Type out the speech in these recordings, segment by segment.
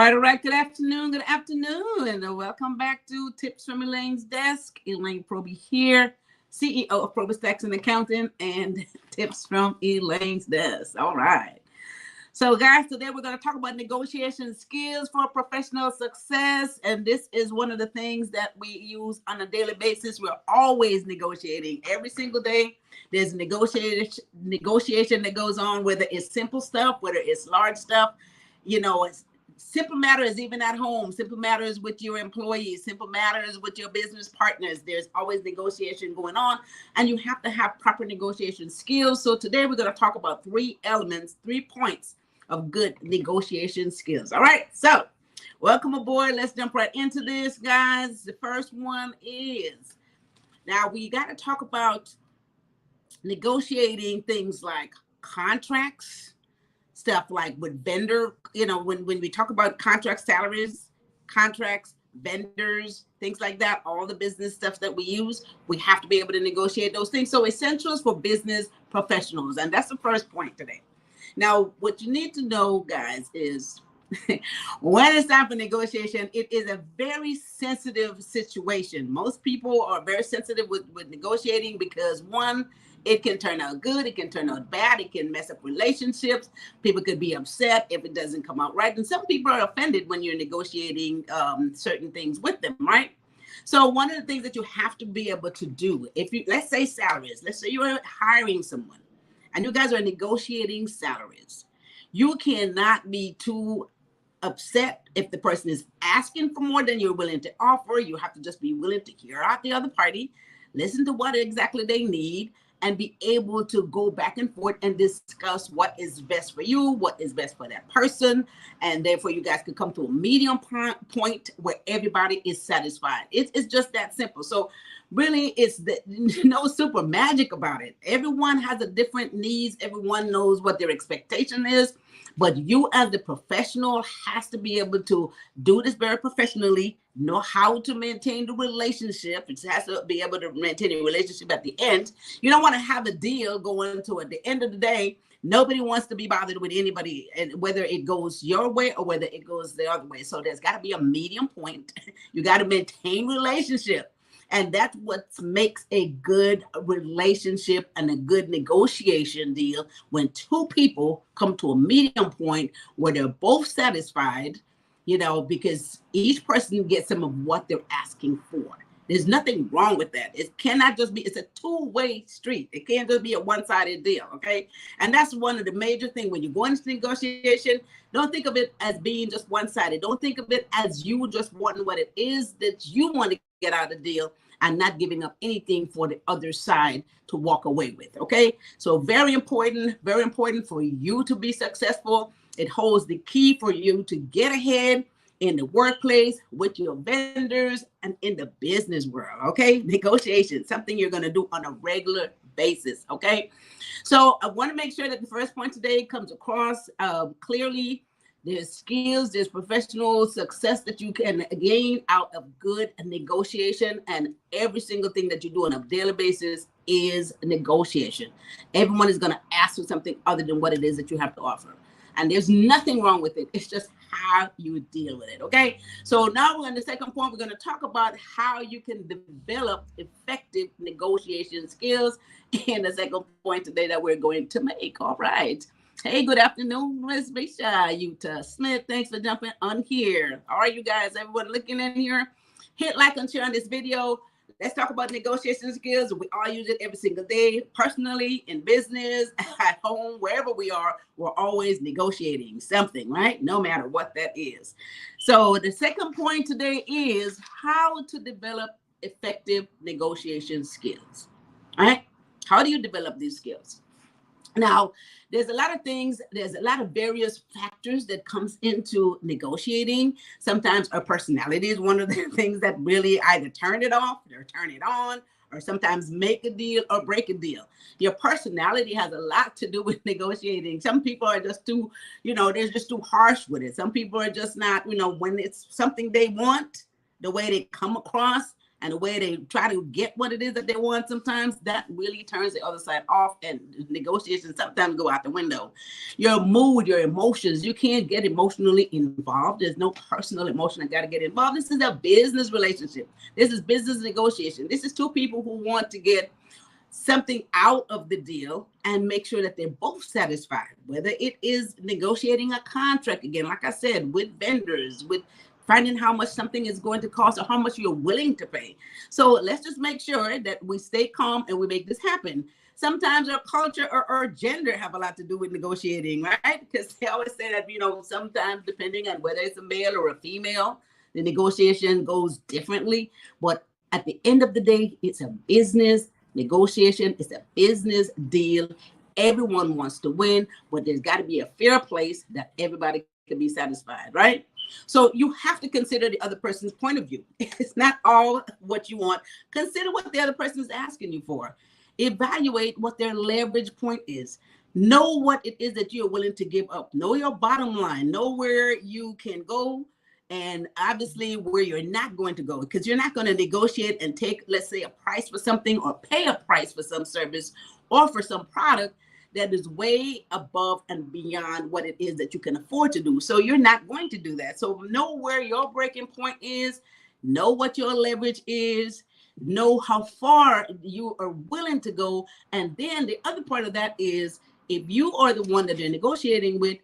All right. Good afternoon. And welcome back to Tips from Elaine's Desk. Elaine Proby here, CEO of Prowess Tax and Accounting, and Tips from Elaine's Desk. All right. So, guys, today we're going to talk about negotiation skills for professional success. And this is one of the things that we use on a daily basis. We're always negotiating every single day. There's negotiation that goes on, whether it's simple stuff, whether it's large stuff. You know, it's simple matters even at home, simple matters with your employees, simple matters with your business partners. There's always negotiation going on, and you have to have proper negotiation skills. So today we're going to talk about 3 elements, 3 points of good negotiation skills. All right, so welcome aboard. Let's jump right into this, guys. The first one is, now we got to talk about negotiating things like contracts, stuff like with vendor, when we talk about contract salaries, contracts, vendors, things like that, all the business stuff that we use, we have to be able to negotiate those things. So essentials for business professionals. And that's the first point today. Now, what you need to know, guys, is when it's time for negotiation, it is a very sensitive situation. Most people are very sensitive with negotiating because, one, it can turn out good, it can turn out bad, it can mess up relationships. People could be upset if it doesn't come out right. And some people are offended when you're negotiating certain things with them, right? So one of the things that you have to be able to do, let's say salaries, let's say you're hiring someone and you guys are negotiating salaries, you cannot be too upset if the person is asking for more than you're willing to offer. You have to just be willing to hear out the other party, listen to what exactly they need, and be able to go back and forth and discuss what is best for you, what is best for that person. And therefore you guys could come to a medium point where everybody is satisfied. It's just that simple. So really it's no super magic about it. Everyone has a different needs. Everyone knows what their expectation is. But you as the professional has to be able to do this very professionally, know how to maintain the relationship. It has to be able to maintain a relationship at the end. You don't want to have a deal going to at the end of the day. Nobody wants to be bothered with anybody, and whether it goes your way or whether it goes the other way. So there's got to be a medium point. You got to maintain relationship. And that's what makes a good relationship and a good negotiation deal, when 2 people come to a medium point where they're both satisfied, because each person gets some of what they're asking for. There's nothing wrong with that. It cannot just be, it's a 2-way street. It can't just be a one-sided deal, okay? And that's one of the major things when you go into negotiation. Don't think of it as being just one-sided. Don't think of it as you just wanting what it is that you want to get out of the deal and not giving up anything for the other side to walk away with, okay? So very important for you to be successful. It holds the key for you to get ahead in the workplace, with your vendors, and in the business world, okay? Negotiation, something you're gonna do on a regular basis, okay? So I wanna make sure that the first point today comes across clearly. There's skills, there's professional success that you can gain out of good negotiation, and every single thing that you do on a daily basis is negotiation. Everyone is gonna ask for something other than what it is that you have to offer. And there's nothing wrong with it. It's just how you deal with it, okay? So now we're on the second point. We're going to talk about how you can develop effective negotiation skills in the second point today that we're going to make, all right? Hey, good afternoon, Miss Bisha, Utah Smith. Thanks for jumping on here. All right, you guys, everyone looking in here, hit like and share on this video. Let's talk about negotiation skills. We all use it every single day, personally, in business, at home, wherever we are, we're always negotiating something, right? No matter what that is. So the second point today is how to develop effective negotiation skills, all right? How do you develop these skills? Now, there's a lot of things, there's a lot of various factors that comes into negotiating. Sometimes our personality is one of the things that really either turn it off or turn it on, or sometimes make a deal or break a deal. Your personality has a lot to do with negotiating. Some people are just too, they're just too harsh with it. Some people are just not, when it's something they want, the way they come across and the way they try to get what it is that they want, sometimes that really turns the other side off, and negotiations sometimes go out the window. Your mood, your emotions, you can't get emotionally involved. There's no personal emotion that got to get involved. This is a business relationship. This is business negotiation. This is two people who want to get something out of the deal and make sure that they're both satisfied, whether it is negotiating a contract, again, like I said, with vendors, with finding how much something is going to cost or how much you're willing to pay. So let's just make sure that we stay calm and we make this happen. Sometimes our culture or our gender have a lot to do with negotiating, right? Because they always say that, sometimes depending on whether it's a male or a female, the negotiation goes differently. But at the end of the day, it's a business negotiation. It's a business deal. Everyone wants to win, but there's got to be a fair place that everybody can be satisfied, right? So you have to consider the other person's point of view. It's not all what you want. Consider what the other person is asking you for. Evaluate what their leverage point is. Know what it is that you're willing to give up. Know your bottom line. Know where you can go, and obviously where you're not going to go, because you're not going to negotiate and take, let's say, a price for something or pay a price for some service or for some product that is way above and beyond what it is that you can afford to do. So you're not going to do that. So know where your breaking point is, know what your leverage is, know how far you are willing to go. And then the other part of that is, if you are the one that they're negotiating with,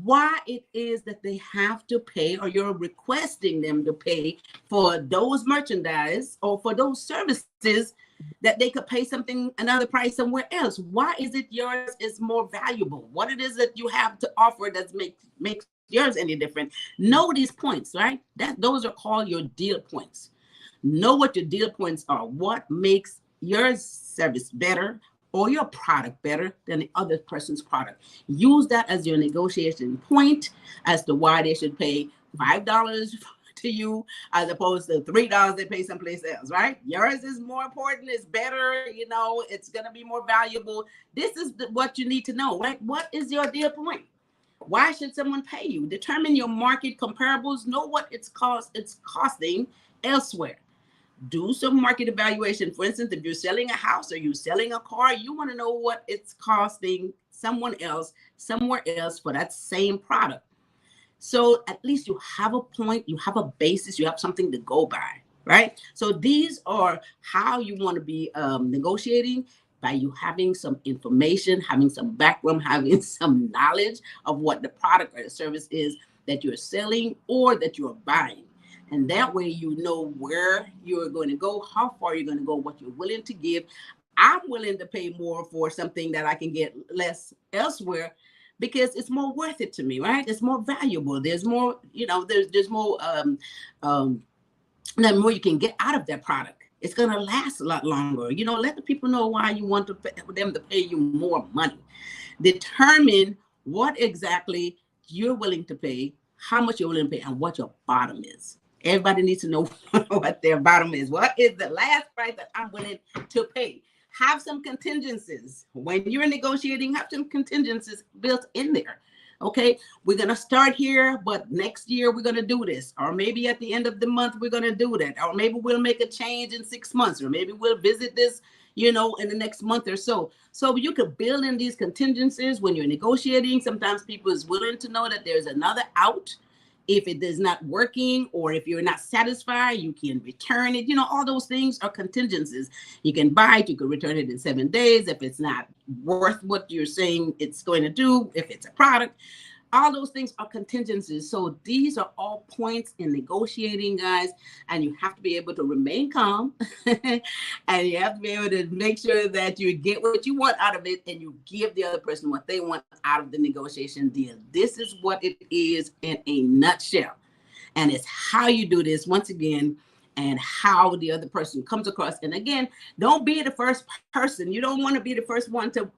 why it is that they have to pay, or you're requesting them to pay for those merchandise or for those services that they could pay another price somewhere else. Why is it yours is more valuable? What it is that you have to offer that makes yours any different? Know these points, right? Those are called your deal points. Know what your deal points are. What makes your service better or your product better than the other person's product? Use that as your negotiation point as to why they should pay $5 to you as opposed to $3 they pay someplace else, right? Yours is more important, it's better, it's going to be more valuable. This is what you need to know, right? What is your deal point? Why should someone pay you? Determine your market comparables. Know what it's costing elsewhere. Do some market evaluation. For instance, if you're selling a house or you're selling a car, you want to know what it's costing someone else somewhere else for that same product. So at least you have a point, you have a basis, you have something to go by, right? So these are how you want to be negotiating, by you having some information, having some background, having some knowledge of what the product or the service is that you're selling or that you're buying. And that way you know where you're going to go, how far you're going to go, what you're willing to give. I'm willing to pay more for something that I can get less elsewhere because it's more worth it to me, right? It's more valuable. There's more, there's more, the more you can get out of that product. It's going to last a lot longer. Let the people know why you want them to pay you more money. Determine what exactly you're willing to pay, how much you're willing to pay, and what your bottom is. Everybody needs to know what their bottom is. What is the last price that I'm willing to pay? Have some contingencies. When you're negotiating, have some contingencies built in there. Okay, we're going to start here, but next year we're going to do this. Or maybe at the end of the month, we're going to do that. Or maybe we'll make a change in 6 months. Or maybe we'll visit this, in the next month or so. So you could build in these contingencies when you're negotiating. Sometimes people is willing to know that there's another out. If it is not working, or if you're not satisfied, you can return it. All those things are contingencies. You can buy it, you can return it in 7 days if it's not worth what you're saying it's going to do, if it's a product. All those things are contingencies. So these are all points in negotiating, guys, and you have to be able to remain calm and you have to be able to make sure that you get what you want out of it and you give the other person what they want out of the negotiation deal. This is what it is in a nutshell. And it's how you do this, once again, and how the other person comes across. And again, don't be the first person. You don't want to be the first one to,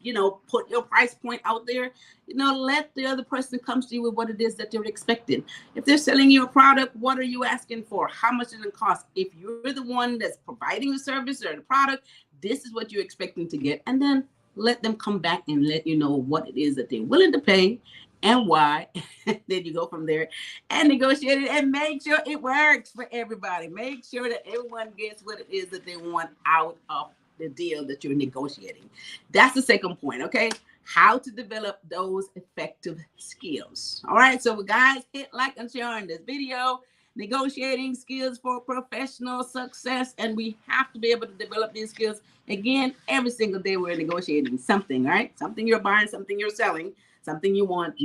put your price point out there. Let the other person come to you with what it is that they're expecting. If they're selling you a product, what are you asking for? How much does it cost? If you're the one that's providing the service or the product, this is what you're expecting to get. And then let them come back and let you know what it is that they're willing to pay and why. Then you go from there and negotiate it and make sure it works for everybody. Make sure that everyone gets what it is that they want out of the deal that you're negotiating. That's the second point, okay? How to develop those effective skills. All right, so guys, hit like and share on this video. Negotiating skills for professional success, and we have to be able to develop these skills again every single day. We're negotiating something, right? Something you're buying, something you're selling, something you want,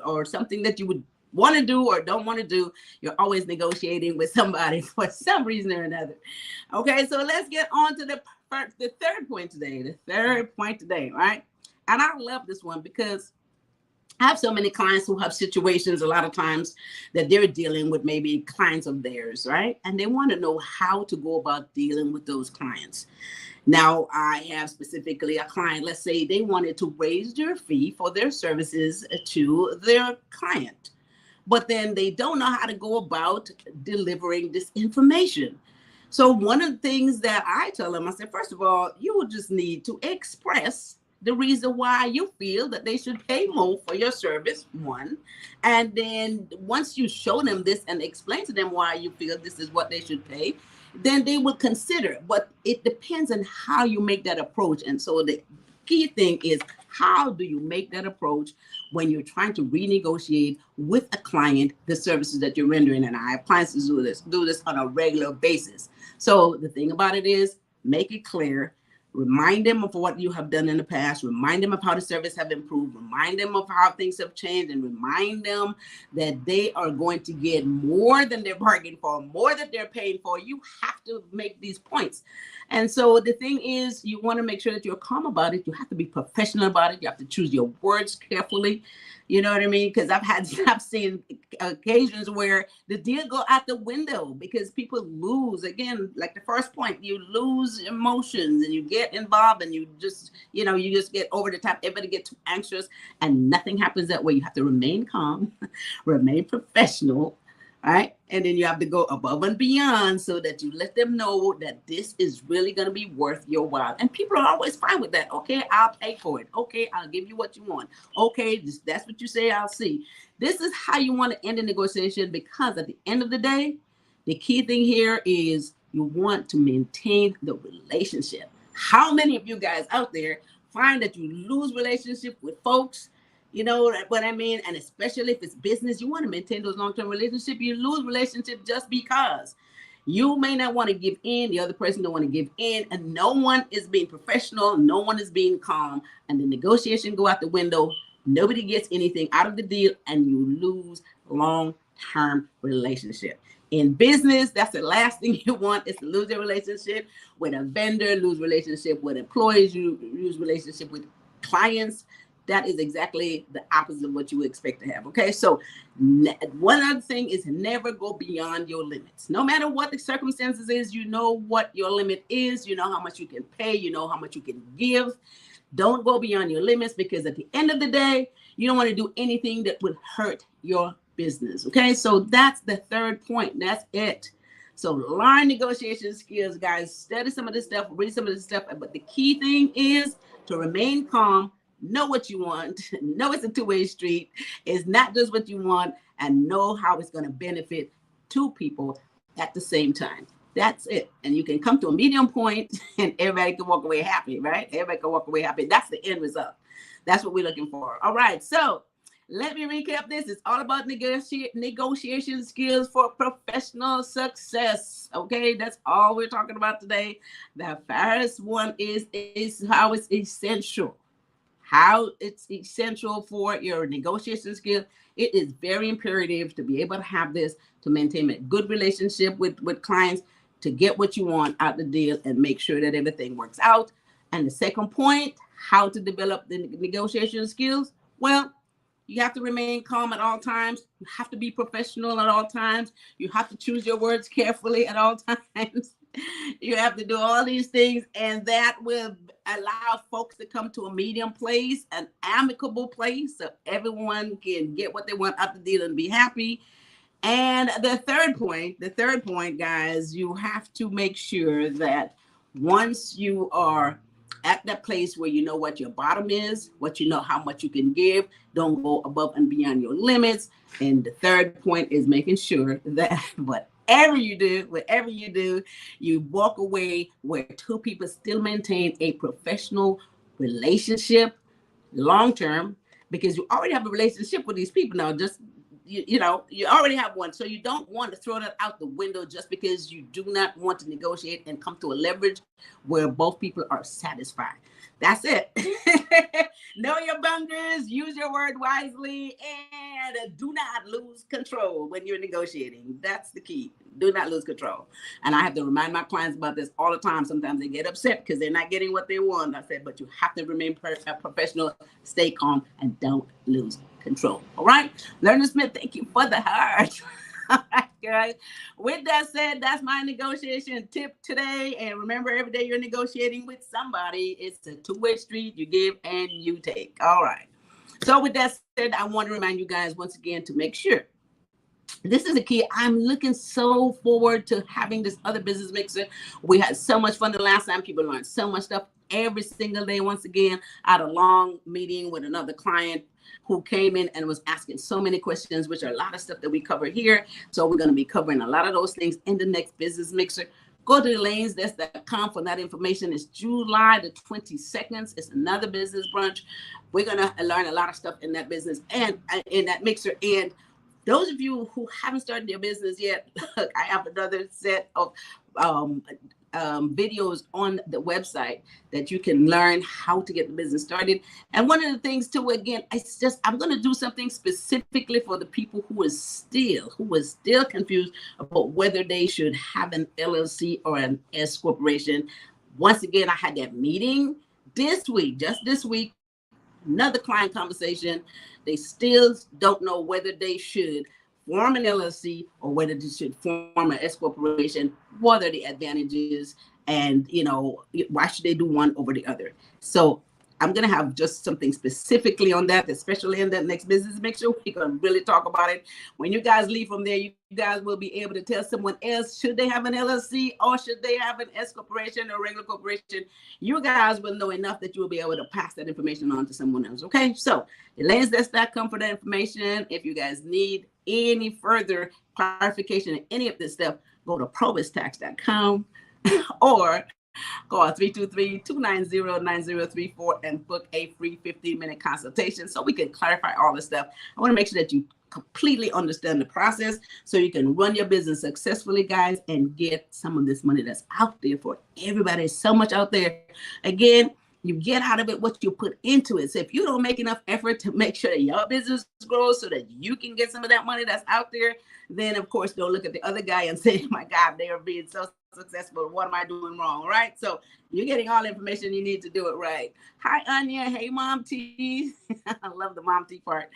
or something that you would want to do or don't want to do. You're always negotiating with somebody for some reason or another. Okay, so let's get on to the third point today. The third point today, right? And I love this one because I have so many clients who have situations a lot of times that they're dealing with, maybe clients of theirs, right? And they want to know how to go about dealing with those clients. Now, I have specifically a client, let's say they wanted to raise their fee for their services to their client, but then they don't know how to go about delivering this information. So one of the things that I tell them, I said, first of all, you will just need to express the reason why you feel that they should pay more for your service, one. And then once you show them this and explain to them why you feel this is what they should pay, then they will consider. But it depends on how you make that approach. And so the key thing is, how do you make that approach when you're trying to renegotiate with a client the services that you're rendering? And I have clients who do this on a regular basis. So the thing about it is, make it clear. Remind them of what you have done in the past. Remind them of how the service have improved. Remind them of how things have changed, and remind them that they are going to get more than they're bargaining for, more that they're paying for. You have to make these points. And so the thing is, you want to make sure that you're calm about it. You have to be professional about it. You have to choose your words carefully. You know what I mean? Because I've seen occasions where the deal go out the window because people lose. Again, like the first point, you lose emotions and you get involved and you just get over the top. Everybody get too anxious and nothing happens that way. You have to remain calm, remain professional, right? And then you have to go above and beyond so that you let them know that this is really going to be worth your while. And people are always fine with that. Okay, I'll pay for it. Okay, I'll give you what you want. Okay, that's what you say, I'll see. This is how you want to end a negotiation, because at the end of the day, the key thing here is you want to maintain the relationship. How many of you guys out there find that you lose relationship with folks? You know what I mean? And especially if it's business, you want to maintain those long-term relationships. You lose relationship just because you may not want to give in. The other person don't want to give in, and no one is being professional. No one is being calm, and the negotiation go out the window. Nobody gets anything out of the deal, and you lose long-term relationship. In business, that's the last thing you want, is to lose your relationship with a vendor, lose relationship with employees, you lose relationship with clients. That is exactly the opposite of what you would expect to have. Okay, so one other thing is, never go beyond your limits. No matter what the circumstances is, you know what your limit is. You know how much you can pay. You know how much you can give. Don't go beyond your limits, because at the end of the day, you don't want to do anything that would hurt your business. Okay, so that's the third point. That's it. So learn negotiation skills, guys. Study some of this stuff, read some of this stuff. But the key thing is to remain calm. Know what you want. Know it's a two-way street. It's not just what you want, and know how it's going to benefit two people at the same time. That's it. And you can come to a medium point and everybody can walk away happy, right? Everybody can walk away happy. That's the end result. That's what we're looking for. All right. So let me recap this. It's all about negotiation skills for professional success. Okay. That's all we're talking about today. The first one is how it's essential. How it's essential for your negotiation skill. It is very imperative to be able to have this, to maintain a good relationship with clients, to get what you want out the deal and make sure that everything works out. And the second point, how to develop the negotiation skills. Well, you have to remain calm at all times. You have to be professional at all times. You have to choose your words carefully at all times. You have to do all these things, and that will allow folks to come to a medium place, an amicable place, so everyone can get what they want out the deal and be happy. And the third point, guys, you have to make sure that once you are at that place where you know what your bottom is, what you know how much you can give. Don't go above and beyond your limits. And the third point is making sure that whatever you do, you walk away where two people still maintain a professional relationship long term, because you already have a relationship with these people now. Just you know, you already have one, so you don't want to throw that out the window just because you do not want to negotiate and come to a leverage where both people are satisfied. That's it. Know your boundaries, use your word wisely, and do not lose control when you're negotiating. That's the key. Do not lose control. And I have to remind my clients about this all the time. Sometimes they get upset because they're not getting what they want. I said, but you have to remain professional, stay calm, and don't lose control. All right? Learner Smith, thank you for the heart. All right, guys. With that said, that's my negotiation tip today. And remember, every day you're negotiating with somebody, it's a two-way street. You give and you take. All right. So with that said, I want to remind you guys once again to make sure. This is a key. I'm looking so forward to having this other business mixer. We had so much fun the last time. People learned so much stuff every single day. Once again, I had a long meeting with another client who came in and was asking so many questions, which are a lot of stuff that we cover here. So we're going to be covering a lot of those things in the next business mixer. Go to elainesdesk.com for that information. It's July the 22nd. It's another business brunch. We're going to learn a lot of stuff in that business and in that mixer. And those of you who haven't started your business yet, look, I have another set of videos on the website that you can learn how to get the business started. And one of the things too, again, I'm going to do something specifically for the people who are still confused about whether they should have an LLC or an S corporation. Once again, I had that meeting just this week, another client conversation. They still don't know whether they should form an LLC or whether they should form an S corporation. What are the advantages? And, you know, why should they do one over the other? So I'm going to have just something specifically on that, especially in that next business mixer. We're going to really talk about it. When you guys leave from there, you guys will be able to tell someone else, should they have an LLC or should they have an S corporation or regular corporation? You guys will know enough that you will be able to pass that information on to someone else. Okay, so elainesdesk.com for that information. If you guys need any further clarification of any of this stuff, go to prowesstax.com or call 323-290-9034 and book a free 15-minute consultation so we can clarify all this stuff. I want to make sure that you completely understand the process so you can run your business successfully, guys, and get some of this money that's out there for everybody. There's so much out there. Again, you get out of it what you put into it. So if you don't make enough effort to make sure that your business grows so that you can get some of that money that's out there, then of course don't look at the other guy and say, my God, they are being so successful. What am I doing wrong? Right? So you're getting all the information you need to do it right. Hi, Anya. Hey, Mom T. I love the Mom T part.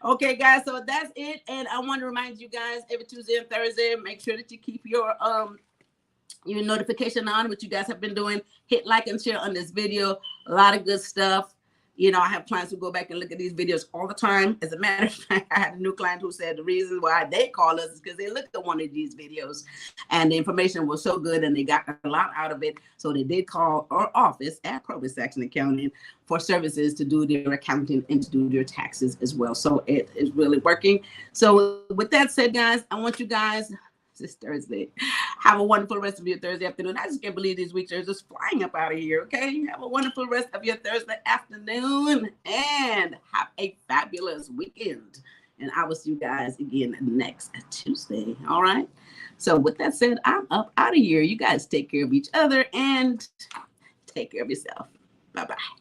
Okay, guys. So that's it. And I want to remind you guys, every Tuesday and Thursday, make sure that you keep your notification on, what you guys have been doing. Hit like and share on this video. A lot of good stuff. You know, I have clients who go back and look at these videos all the time. As a matter of fact, I had a new client who said the reason why they call us is because they looked at one of these videos and the information was so good and they got a lot out of it. So they did call our office at Prowess Tax and Accounting for services to do their accounting and to do their taxes as well. So it is really working. So with that said, guys, I want you guys, this Thursday, have a wonderful rest of your Thursday afternoon. I just can't believe these weeks are just flying up out of here. Okay, have a wonderful rest of your Thursday afternoon and have a fabulous weekend. And I will see you guys again next Tuesday. All right, so with that said, I'm up out of here. You guys take care of each other and take care of yourself. Bye-bye.